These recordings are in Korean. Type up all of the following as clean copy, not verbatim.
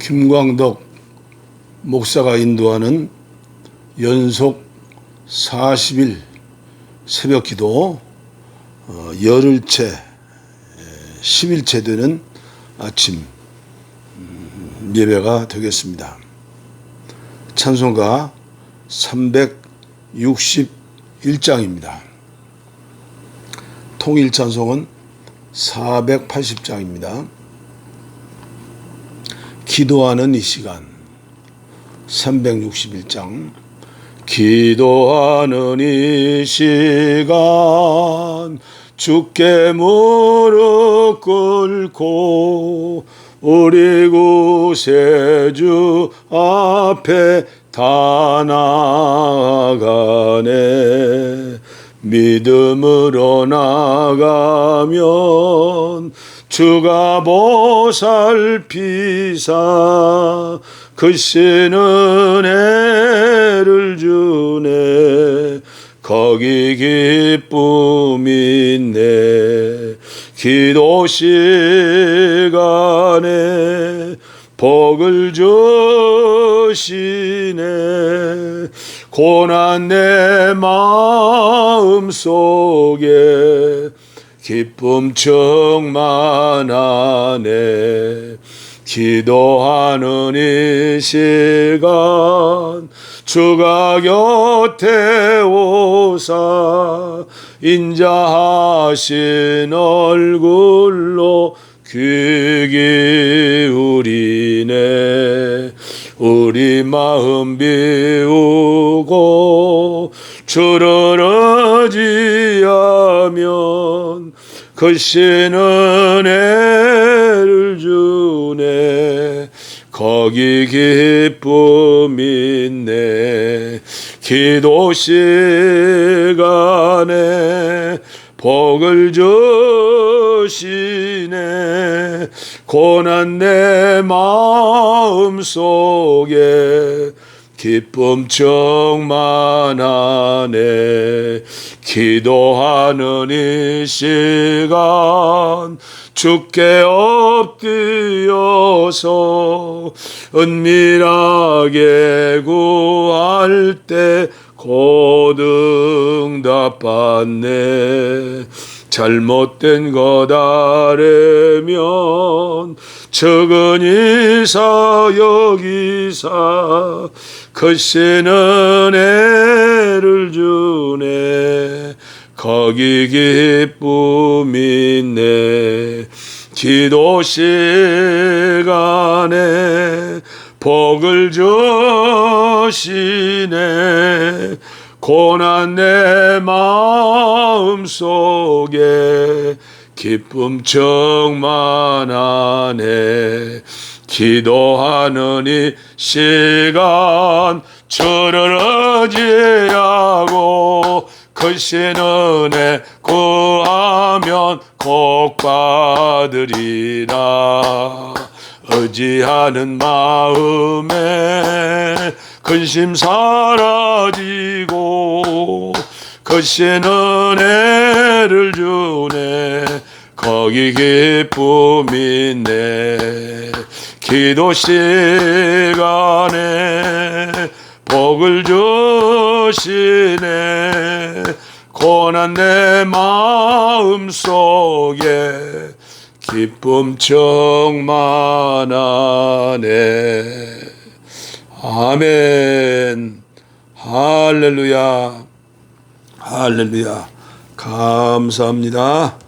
김광덕 목사가 인도하는 연속 40일 새벽기도 열흘째 10일째 되는 아침 예배가 되겠습니다. 찬송가 361장입니다. 통일 찬송은 480장입니다. 기도하는 이 시간 361장. 기도하는 이 시간 주께 무릎 꿇고 우리 구세주 앞에 다 나아가네. 믿음으로 나가면 주가 보살피사 크신 은혜를 주네. 거기 기쁨 있네. 기도 시간에 복을 주시네. 고난 내 마음 속에 기쁨 충만하네. 기도하는 이 시간 주가 곁에 오사 인자하신 얼굴로 귀 기울이네. 우리 마음 비우고 주를 의지하면 크신 은혜를 주네. 거기 기쁨 있네. 기도 시간에 복을 주시네. 고난 내 마음 속에 기쁨 충만하네. 기도하는 이 시간 주께 엎드려서 은밀하게 구할 때 고등답받네. 잘못된 것 아래면 적은 이사 여기사 크신 은혜를 주네. 거기 기쁨 있네. 기도 시간에 복을 주시네. 고난 내 마음 속에 기쁨 충만하네. 기도하는 이 시간 주를 의지하고 크신 은혜 구하면 꼭 받으리라. 의지하는 마음에 근심 사라지고 크신 은혜를 주네. 거기 기쁨 있네. 기도 시간에 복을 주시네. 고난 내 마음 속에 기쁨 충만하네. 아멘. 할렐루야. 할렐루야. 감사합니다.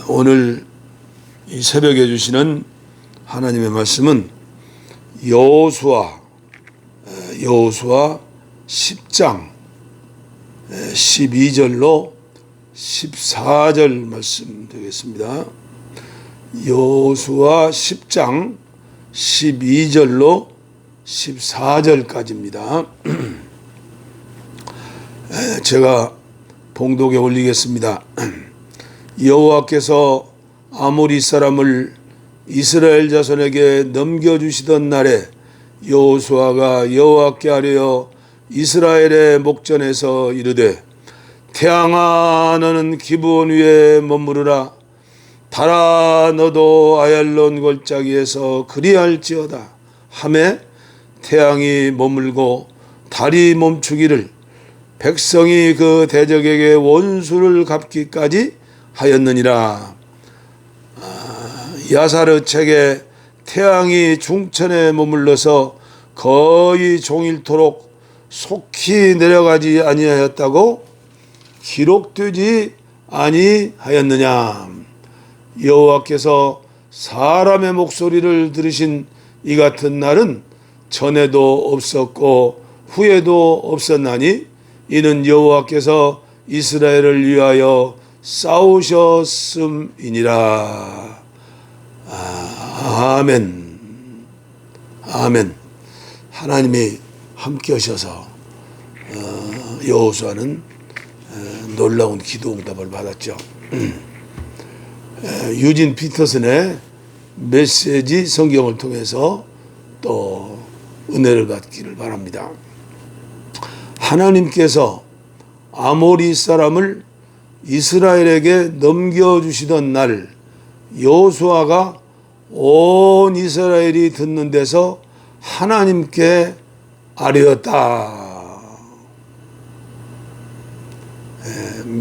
오늘 이 새벽에 주시는 하나님의 말씀은 여호수아 10장 12절로 14절 말씀 되겠습니다. 여호수아 10장 12절로 14절까지입니다. 제가 봉독에 올리겠습니다. 여호와께서 아모리 사람을 이스라엘 자손에게 넘겨주시던 날에 여호수아가 여호와께 아뢰어 이스라엘의 목전에서 이르되 태양아 너는 기브온 위에 머무르라. 달아 너도 아얄론 골짜기에서 그리할지어다 하매 태양이 머물고 달이 멈추기를 백성이 그 대적에게 원수를 갚기까지 하였느니라. 야사르 책에 태양이 중천에 머물러서 거의 종일토록 속히 내려가지 아니하였다고 기록되지 아니하였느냐. 여호와께서 사람의 목소리를 들으신 이 같은 날은 전에도 없었고 후에도 없었나니 이는 여호와께서 이스라엘을 위하여 싸우셨음이니라. 아멘. 아멘. 하나님이 함께 하셔서 여호수아는 놀라운 기도 응답을 받았죠. 유진 피터슨의 메시지 성경을 통해서 또 은혜를 받기를 바랍니다. 하나님께서 아모리 사람을 이스라엘에게 넘겨주시던 날 여호수아가 온 이스라엘이 듣는 데서 하나님께 아뢰었다.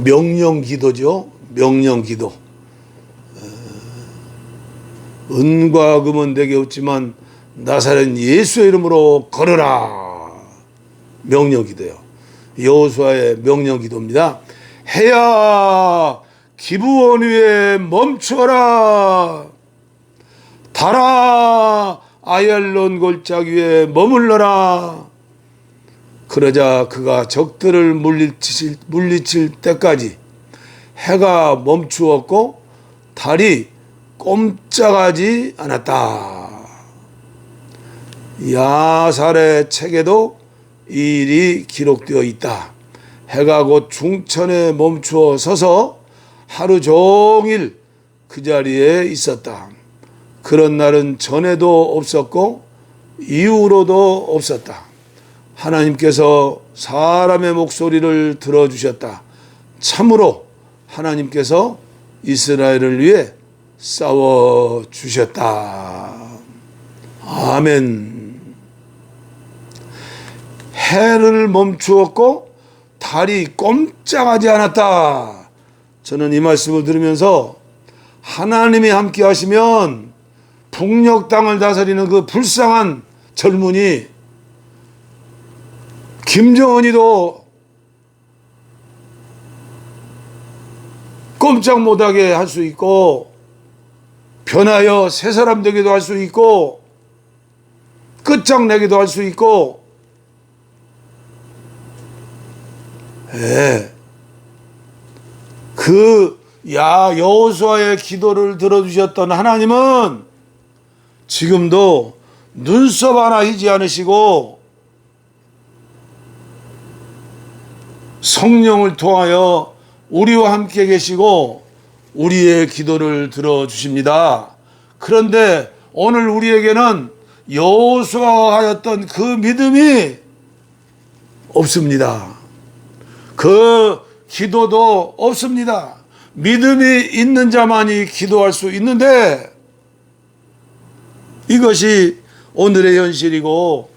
명령기도죠. 명령기도. 은과 금은 내게 없지만 나사렛 예수의 이름으로 걸어라. 명령기도요. 여호수아의 명령기도입니다. 해야 기브온 위에 멈춰라. 달아 아얄론 골짜기 위에 머물러라. 그러자 그가 적들을 물리칠 때까지 해가 멈추었고 달이 꼼짝하지 않았다. 야살의 책에도 이 일이 기록되어 있다. 해가 곧 중천에 멈추어 서서 하루 종일 그 자리에 있었다. 그런 날은 전에도 없었고 이후로도 없었다. 하나님께서 사람의 목소리를 들어주셨다. 참으로 하나님께서 이스라엘을 위해 싸워주셨다. 아멘. 해를 멈추었고 달이 꼼짝하지 않았다. 저는 이 말씀을 들으면서 하나님이 함께 하시면 북녘 땅을 다스리는 그 불쌍한 젊은이 김정은이도 꼼짝 못하게 할 수 있고 변하여 새 사람 되기도 할 수 있고 끝장내기도 할 수 있고 그 여호수아의 기도를 들어주셨던 하나님은 지금도 눈썹 하나 희지 않으시고 성령을 통하여 우리와 함께 계시고 우리의 기도를 들어주십니다. 그런데 오늘 우리에게는 여호수아가 하였던 그 믿음이 없습니다. 그 기도도 없습니다. 믿음이 있는 자만이 기도할 수 있는데 이것이 오늘의 현실이고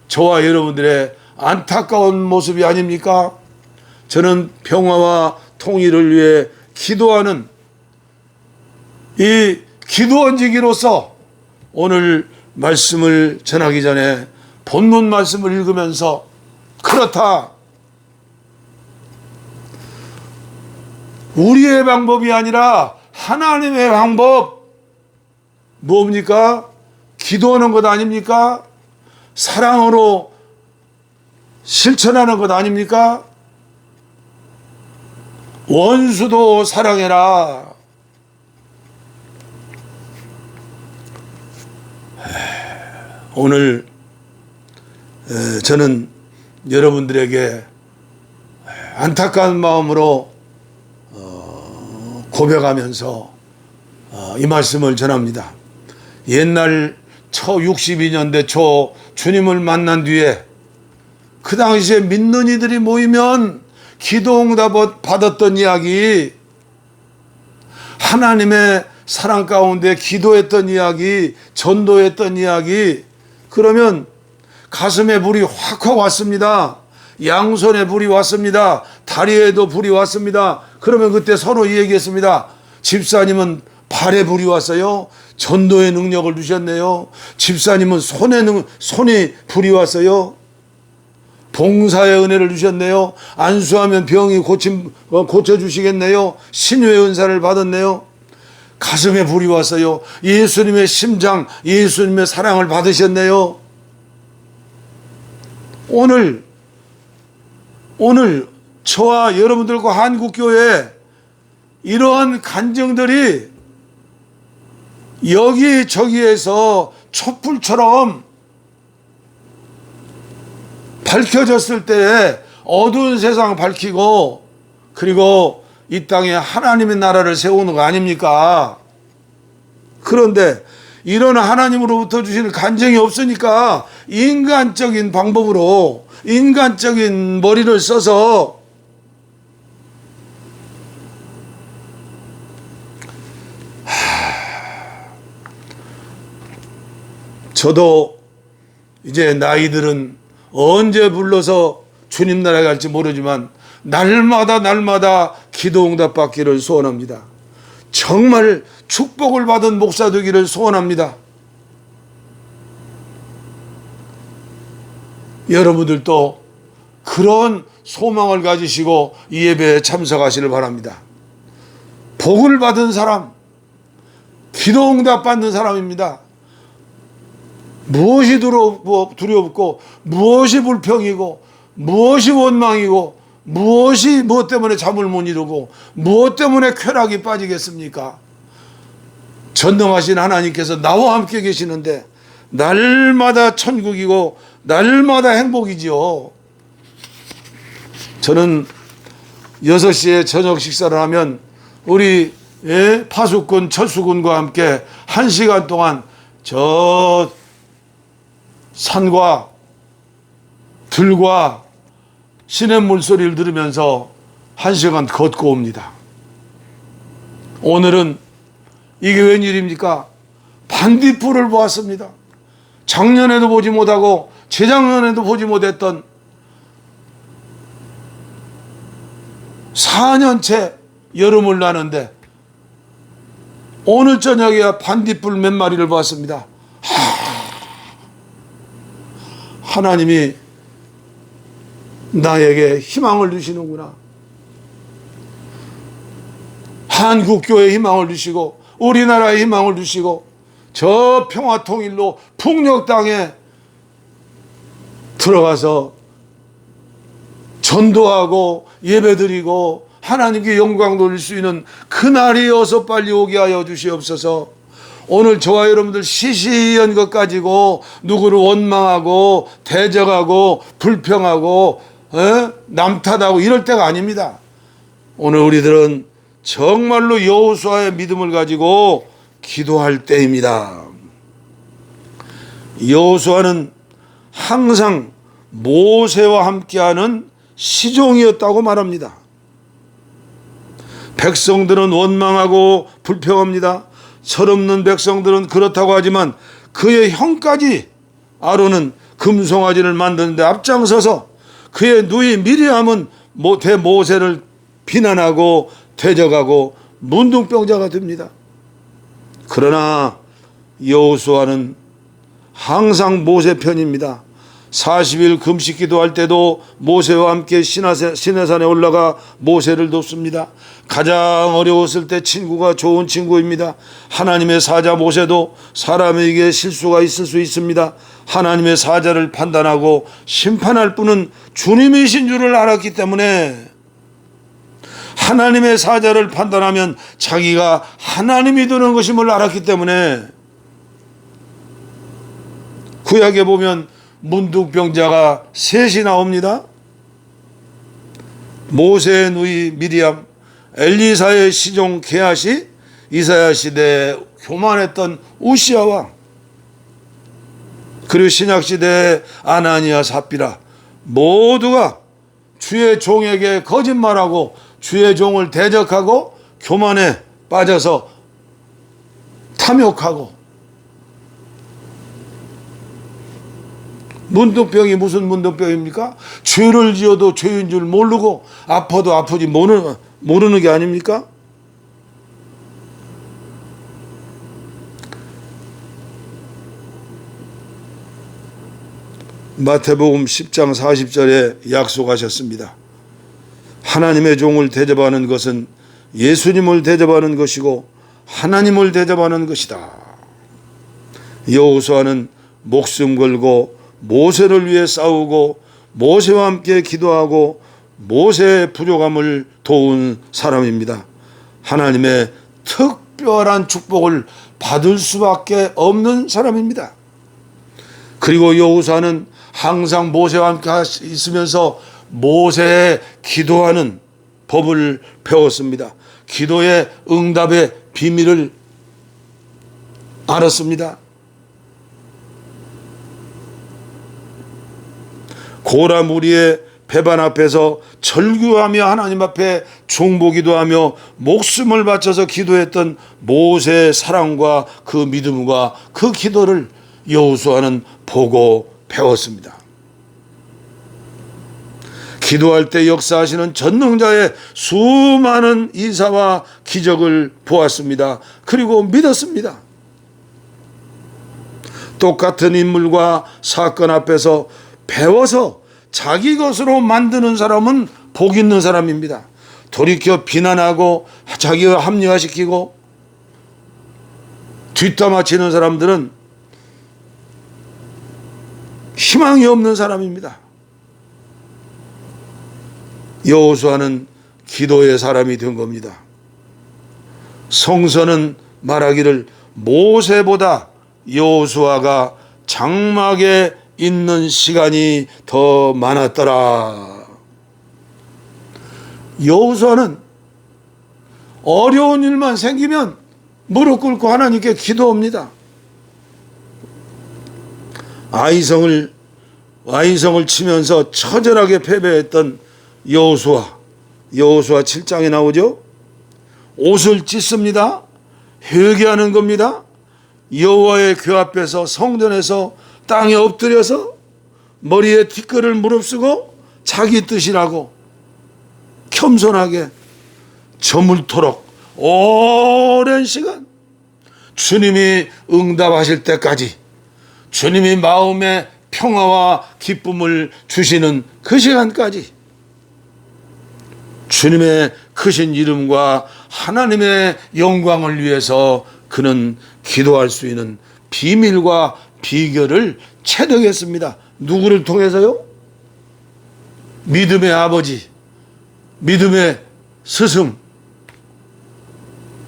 저와 여러분들의 안타까운 모습이 아닙니까? 저는 평화와 통일을 위해 기도하는 이 기도원지기로서 오늘 말씀을 전하기 전에 본문 말씀을 읽으면서 그렇다. 우리의 방법이 아니라 하나님의 방법 뭡니까? 기도하는 것 아닙니까? 사랑으로 실천하는 것 아닙니까? 원수도 사랑해라. 오늘 저는 여러분들에게 안타까운 마음으로 고백하면서 이 말씀을 전합니다. 옛날 62년대 초 주님을 만난 뒤에 그 당시에 믿는 이들이 모이면 기도 응답 받았던 이야기, 하나님의 사랑 가운데 기도했던 이야기, 전도했던 이야기, 그러면 가슴에 불이 확확 왔습니다. 양손에 불이 왔습니다. 다리에도 불이 왔습니다. 그러면 그때 서로 얘기했습니다. 집사님은 발에 불이 왔어요. 전도의 능력을 주셨네요. 집사님은 손에 불이 왔어요. 봉사의 은혜를 주셨네요. 안수하면 병이 고쳐주시겠네요. 신유의 은사를 받았네요. 가슴에 불이 왔어요. 예수님의 심장, 예수님의 사랑을 받으셨네요. 오늘 저와 여러분들과 한국교회 이러한 간증들이 여기저기에서 촛불처럼 밝혀졌을 때 어두운 세상 밝히고, 그리고 이 땅에 하나님의 나라를 세우는 거 아닙니까? 그런데 이런 하나님으로부터 주시는 간증이 없으니까 인간적인 방법으로, 인간적인 머리를 써서 저도 이제 나이들은 언제 불러서 주님 나라에 갈지 모르지만 날마다 기도 응답 받기를 소원합니다. 정말 축복을 받은 목사 되기를 소원합니다. 여러분들도 그런 소망을 가지시고 이 예배에 참석하시길 바랍니다. 복을 받은 사람, 기도 응답 받는 사람입니다. 무엇이 두렵고 무엇이 불평이고 무엇이 원망이고 무엇 때문에 잠을 못 이루고 무엇 때문에 쾌락이 빠지겠습니까? 전능하신 하나님께서 나와 함께 계시는데 날마다 천국이고 날마다 행복이지요. 저는 6시에 저녁 식사를 하면 우리 파수꾼 철수군과 함께 1시간 동안 저 산과 들과 시냇물 소리를 들으면서 1시간 걷고 옵니다. 오늘은 이게 웬일입니까? 반딧불을 보았습니다. 작년에도 보지 못하고 재작년에도 보지 못했던 4년째 여름을 나는데 오늘 저녁에 반딧불 몇 마리를 봤습니다. 하나님이 나에게 희망을 주시는구나. 한국교회에 희망을 주시고 우리나라에 희망을 주시고 저 평화통일로 북녘 땅에 들어가서 전도하고 예배드리고 하나님께 영광 돌릴 수 있는 그날이 어서 빨리 오게 하여 주시옵소서. 오늘 저와 여러분들 시시한 것 가지고 누구를 원망하고 대적하고 불평하고 남 탓하고 이럴 때가 아닙니다. 오늘 우리들은 정말로 여호수아의 믿음을 가지고 기도할 때입니다. 여호수아는 항상 모세와 함께하는 시종이었다고 말합니다. 백성들은 원망하고 불평합니다. 철없는 백성들은 그렇다고 하지만 그의 형까지 아론은 금송아지를 만드는데 앞장서서 그의 누이 미리암은 대모세를 비난하고 대적하고 문둥병자가 됩니다. 그러나 여호수아는 항상 모세 편입니다. 40일 금식 기도할 때도 모세와 함께 시내산에 올라가 모세를 돕습니다. 가장 어려웠을 때 친구가 좋은 친구입니다. 하나님의 사자 모세도 사람에게 실수가 있을 수 있습니다. 하나님의 사자를 판단하고 심판할 분은 주님이신 줄을 알았기 때문에 하나님의 사자를 판단하면 자기가 하나님이 되는 것임을 알았기 때문에 구약에 보면 문둥병자가 셋이 나옵니다. 모세의 누이 미리암, 엘리사의 시종 게하시, 이사야 시대에 교만했던 우시야 왕, 그리고 신약 시대의 아나니아 삽비라, 모두가 주의 종에게 거짓말하고 주의 종을 대적하고 교만에 빠져서 탐욕하고, 문둥병이 무슨 문둥병입니까? 죄를 지어도 죄인 줄 모르고 아파도 아프지 모르는 게 아닙니까? 마태복음 10장 40절에 약속하셨습니다. 하나님의 종을 대접하는 것은 예수님을 대접하는 것이고 하나님을 대접하는 것이다. 여호수아는 목숨 걸고 모세를 위해 싸우고 모세와 함께 기도하고 모세의 부족함을 도운 사람입니다. 하나님의 특별한 축복을 받을 수밖에 없는 사람입니다. 그리고 여호수아는 항상 모세와 함께 있으면서 모세의 기도하는 법을 배웠습니다. 기도의 응답의 비밀을 알았습니다. 고라 무리의 배반 앞에서 절규하며 하나님 앞에 중보기도하며 목숨을 바쳐서 기도했던 모세의 사랑과 그 믿음과 그 기도를 여호수아는 보고 배웠습니다. 기도할 때 역사하시는 전능자의 수많은 이사와 기적을 보았습니다. 그리고 믿었습니다. 똑같은 인물과 사건 앞에서 배워서 자기 것으로 만드는 사람은 복 있는 사람입니다. 돌이켜 비난하고 자기와 합리화시키고 뒷담화치는 사람들은 희망이 없는 사람입니다. 여호수아는 기도의 사람이 된 겁니다. 성서는 말하기를 모세보다 여호수아가 장막에 있는 시간이 더 많았더라. 여호수아는 어려운 일만 생기면 무릎 꿇고 하나님께 기도합니다. 아이성을 치면서 처절하게 패배했던 여호수아 7장에 나오죠. 옷을 찢습니다. 회개하는 겁니다. 여호와의 궤 앞에서 성전에서 땅에 엎드려서 머리에 티끌을 무릅쓰고 자기 뜻이라고 겸손하게 저물토록 오랜 시간 주님이 응답하실 때까지 주님이 마음에 평화와 기쁨을 주시는 그 시간까지 주님의 크신 이름과 하나님의 영광을 위해서 그는 기도할 수 있는 비밀과 비결을 체득했습니다. 누구를 통해서요? 믿음의 아버지, 믿음의 스승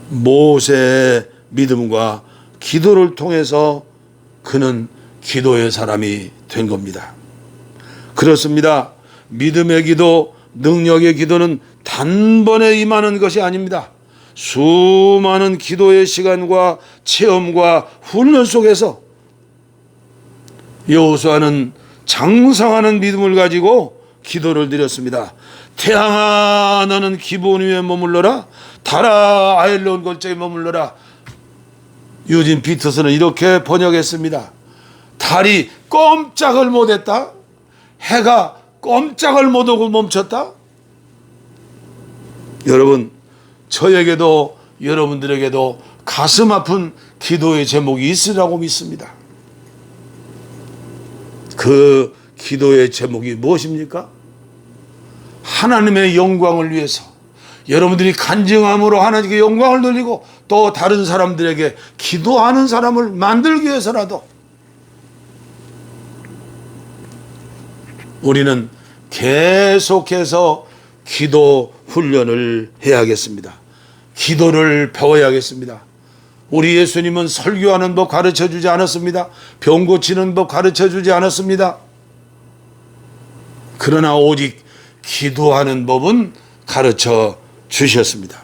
모세의 믿음과 기도를 통해서 그는 기도의 사람이 된 겁니다. 그렇습니다. 믿음의 기도, 능력의 기도는 단번에 임하는 것이 아닙니다. 수많은 기도의 시간과 체험과 훈련 속에서 여호수아는 장성하는 믿음을 가지고 기도를 드렸습니다. 태양아 너는 기브온 위에 머물러라, 달아 아엘론 골짜기에 머물러라. 유진 피터스는 이렇게 번역했습니다. 달이 꼼짝을 못했다, 해가 꼼짝을 못하고 멈췄다. 여러분, 저에게도 여러분들에게도 가슴 아픈 기도의 제목이 있으라고 믿습니다. 그 기도의 제목이 무엇입니까? 하나님의 영광을 위해서 여러분들이 간증함으로 하나님께 영광을 돌리고 또 다른 사람들에게 기도하는 사람을 만들기 위해서라도 우리는 계속해서 기도 훈련을 해야겠습니다. 기도를 배워야겠습니다. 우리 예수님은 설교하는 법 가르쳐 주지 않았습니다. 병 고치는 법 가르쳐 주지 않았습니다. 그러나 오직 기도하는 법은 가르쳐 주셨습니다.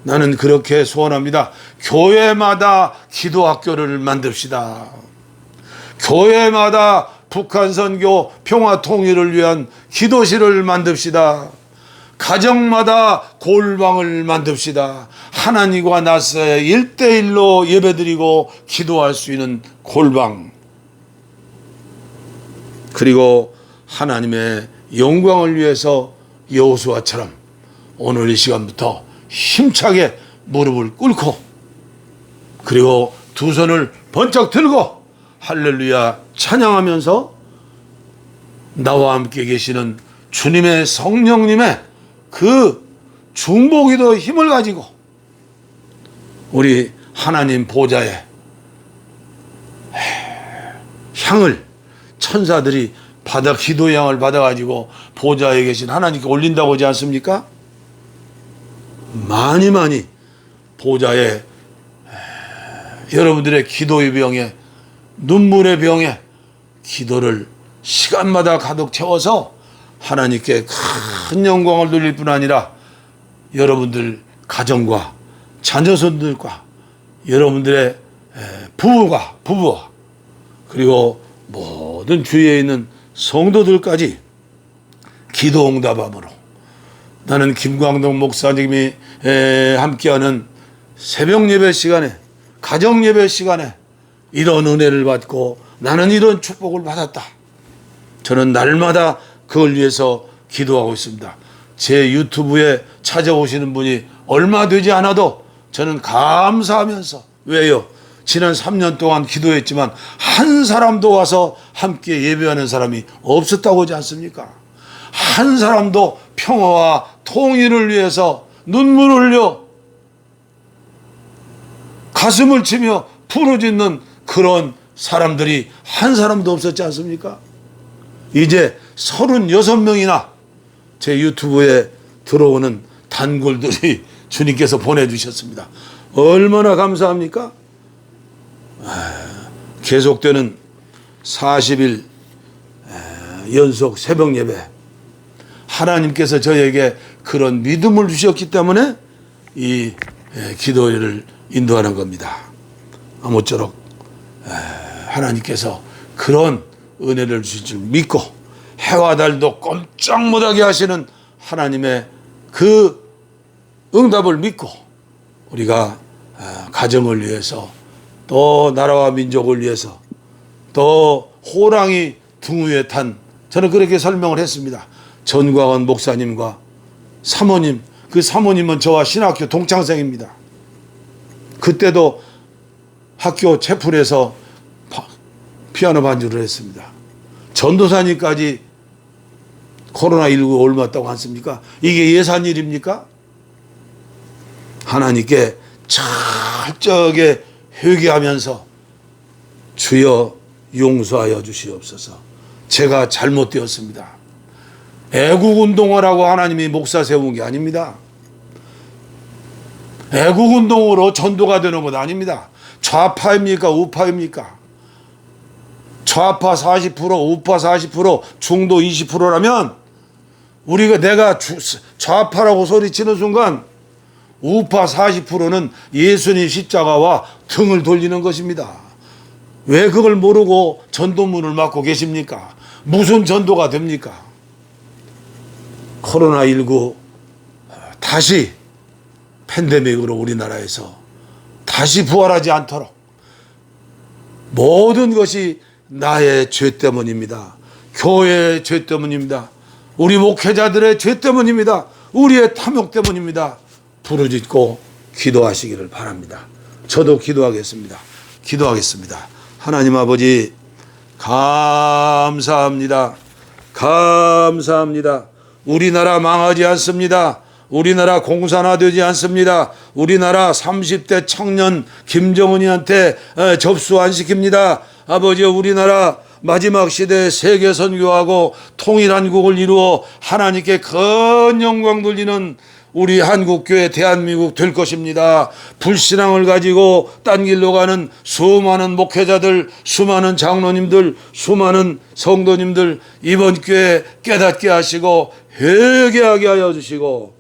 나는 그렇게 소원합니다. 교회마다 기도학교를 만듭시다. 교회마다 북한 선교 평화 통일을 위한 기도실을 만듭시다. 가정마다 골방을 만듭시다. 하나님과 나서야 1대1로 예배드리고 기도할 수 있는 골방. 그리고 하나님의 영광을 위해서 여호수아처럼 오늘 이 시간부터 힘차게 무릎을 꿇고 그리고 두 손을 번쩍 들고 할렐루야 찬양하면서 나와 함께 계시는 주님의 성령님의 그 중보기도 힘을 가지고 우리 하나님 보좌에 향을 천사들이 기도의 향을 받아가지고 보좌에 계신 하나님께 올린다고 하지 않습니까? 많이 보좌에 여러분들의 기도의 병에 눈물의 병에 기도를 시간마다 가득 채워서 하나님께 큰 영광을 돌릴 뿐 아니라 여러분들 가정과 자녀손들과 여러분들의 부부와 그리고 모든 주위에 있는 성도들까지 기도 응답함으로 나는 김광동 목사님이 함께하는 새벽 예배 시간에 가정 예배 시간에 이런 은혜를 받고 나는 이런 축복을 받았다. 저는 날마다 그걸 위해서 기도하고 있습니다. 제 유튜브에 찾아오시는 분이 얼마 되지 않아도 저는 감사하면서 왜요? 지난 3년 동안 기도했지만 한 사람도 와서 함께 예배하는 사람이 없었다고 하지 않습니까? 한 사람도 평화와 통일을 위해서 눈물을 흘려 가슴을 치며 부르짖는 그런 사람들이 한 사람도 없었지 않습니까? 이제 36명이나 제 유튜브에 들어오는 단골들이 주님께서 보내주셨습니다. 얼마나 감사합니까? 계속되는 40일 연속 새벽 예배, 하나님께서 저에게 그런 믿음을 주셨기 때문에 이 기도를 인도하는 겁니다. 아무쪼록 하나님께서 그런 은혜를 주실 줄 믿고 해와 달도 꼼짝 못하게 하시는 하나님의 그 응답을 믿고 우리가 가정을 위해서 또 나라와 민족을 위해서 또 호랑이 등 위에 탄 저는 그렇게 설명을 했습니다. 전광원 목사님과 사모님, 그 사모님은 저와 신학교 동창생입니다. 그때도 학교 채플에서 피아노 반주를 했습니다. 전도사님까지 코로나19 옮았다고 않습니까? 이게 예산 일입니까? 하나님께 철저하게 회개하면서 주여 용서하여 주시옵소서. 제가 잘못되었습니다. 애국운동하라고 하나님이 목사 세운 게 아닙니다. 애국운동으로 전도가 되는 것 아닙니다. 좌파입니까? 우파입니까? 좌파 40%, 우파 40%, 중도 20%라면 내가 좌파라고 소리치는 순간 우파 40%는 예수님 십자가와 등을 돌리는 것입니다. 왜 그걸 모르고 전도문을 막고 계십니까? 무슨 전도가 됩니까? 코로나19 다시 팬데믹으로 우리나라에서 다시 부활하지 않도록 모든 것이 나의 죄 때문입니다. 교회의 죄 때문입니다. 우리 목회자들의 죄 때문입니다. 우리의 탐욕 때문입니다. 부르짖고 기도하시기를 바랍니다. 저도 기도하겠습니다. 하나님 아버지 감사합니다. 우리나라 망하지 않습니다. 우리나라 공산화되지 않습니다. 우리나라 30대 청년 김정은이한테 접수 안 시킵니다. 아버지, 우리나라 마지막 시대에 세계 선교하고 통일한국을 이루어 하나님께 큰 영광 돌리는 우리 한국교회 대한민국 될 것입니다. 불신앙을 가지고 딴 길로 가는 수많은 목회자들, 수많은 장로님들, 수많은 성도님들 이번 기회에 깨닫게 하시고 회개하게 하여 주시고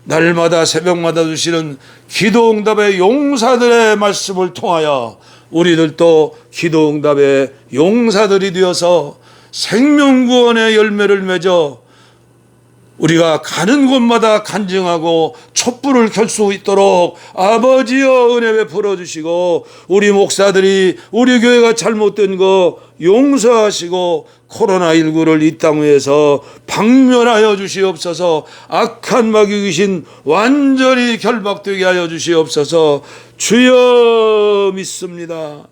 날마다 새벽마다 주시는 기도응답의 용사들의 말씀을 통하여 우리들도 기도응답의 용사들이 되어서 생명구원의 열매를 맺어 우리가 가는 곳마다 간증하고 촛불을 켤 수 있도록 아버지여 은혜 베풀어 주시고, 우리 목사들이 우리 교회가 잘못된 거 용서하시고 코로나19를 이 땅 위에서 박멸하여 주시옵소서. 악한 마귀 귀신 완전히 결박되게 하여 주시옵소서. 주여 믿습니다.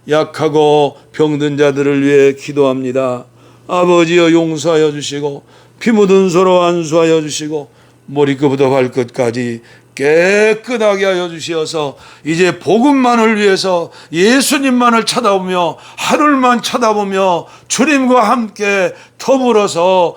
약하고 병든 자들을 위해 기도합니다. 아버지여 용서하여 주시고 피 묻은 손으로 안수하여 주시고 머리끝부터 발끝까지 깨끗하게 하여 주시어서 이제 복음만을 위해서 예수님만을 쳐다보며 하늘만 쳐다보며 주님과 함께 더불어서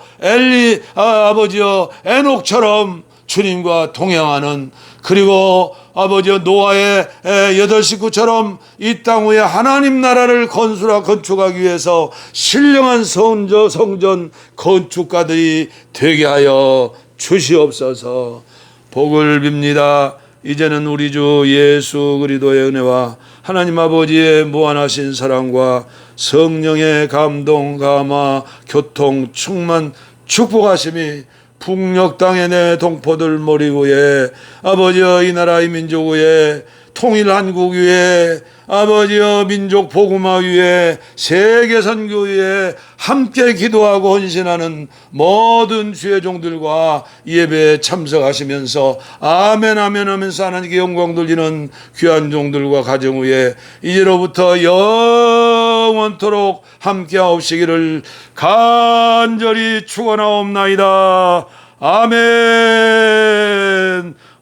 아버지여 에녹처럼 주님과 동행하는, 그리고 아버지여 노아의 8 식구처럼 이 땅 위에 하나님 나라를 건축하기 위해서 신령한 성전 건축가들이 되게 하여 주시옵소서. 복을 빕니다. 이제는 우리 주 예수 그리스도의 은혜와 하나님 아버지의 무한하신 사랑과 성령의 감동, 감화, 교통, 충만, 축복하심이 북녘 땅의 내 동포들 머리 위에, 아버지여 이 나라의 민족 위에, 통일 한국 위에, 아버지여 민족 복음화 위에, 세계 선교 위에 함께 기도하고 헌신하는 모든 주의 종들과 예배에 참석하시면서 아멘 아멘 하면서 하나님께 영광 돌리는 귀한 종들과 가정 위에 이제로부터 영원토록 함께 하옵시기를 간절히 축원하옵나이다. 아멘.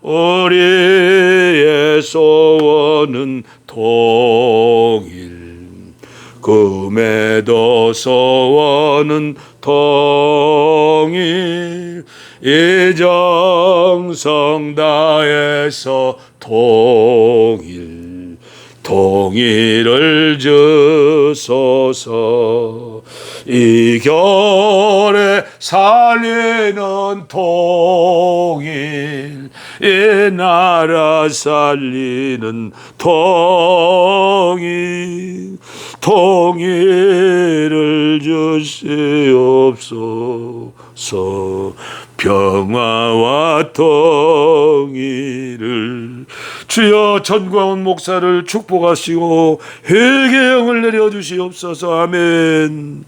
우리의 소원은 통일, 금에도 소원은 통일, 이 정성 다해서 통일을 주소서. 이 겨울에 살리는 통일, 이 나라 살리는 통일을 주시옵소서. 평화와 통일을. 주여 전광훈 목사를 축복하시고 회개의 영을 내려주시옵소서. 아멘.